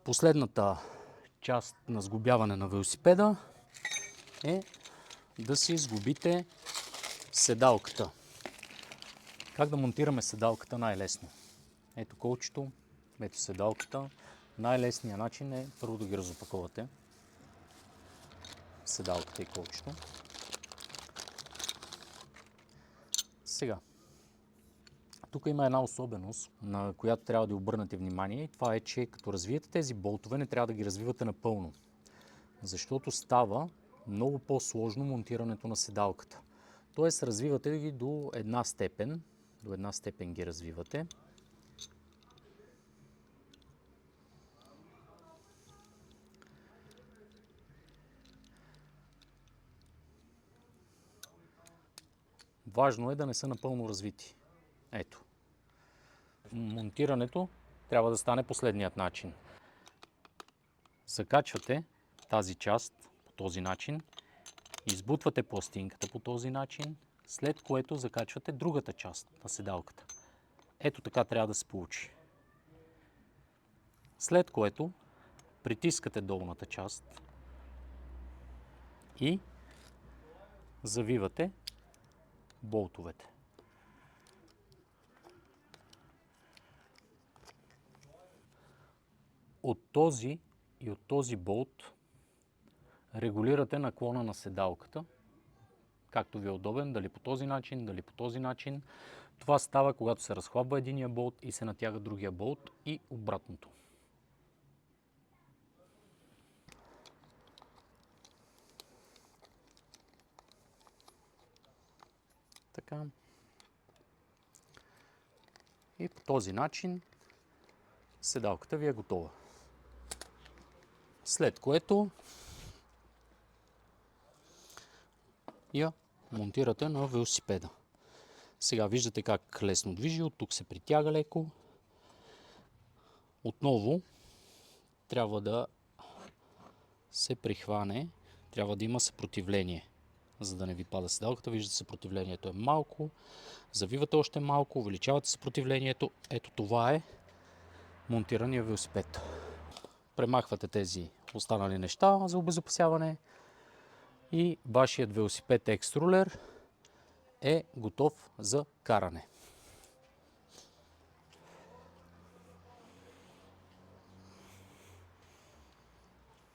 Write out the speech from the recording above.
Последната част на сглобяване на велосипеда е да си сглобите седалката. Как да монтираме седалката най-лесно? Ето колчето, ето седалката. Най-лесният начин е първо да ги разопаковате. Седалката и колчето. Сега, тук има една особеност, на която трябва да обърнете внимание, и това е, че като развиете тези болтове, не трябва да ги развивате напълно, защото става много по-сложно монтирането на седалката. Тоест, развивате ги до една степен ги развивате. Важно е да не са напълно развити. Ето. Монтирането трябва да стане последният начин. Закачвате тази част по този начин, избутвате пластинката по този начин, след което закачвате другата част на седалката. Ето така трябва да се получи. След което притискате долната част и завивате болтовете. От този и от този болт регулирате наклона на седалката, както ви е удобен, дали по този начин, дали по този начин. Това става, когато се разхлабва единия болт и се натяга другия болт и обратното. Така. И по този начин седалката ви е готова. След което я монтирате на велосипеда. Сега виждате как лесно движи, от тук се притяга леко. Отново трябва да се прихване, трябва да има съпротивление, за да не ви пада седалката. Виждате, съпротивлението е малко, завивате още малко, увеличавате съпротивлението. Ето това е монтирания велосипед. Премахвате тези останали неща за обезопасяване и вашият велосипед X-Ruler е готов за каране.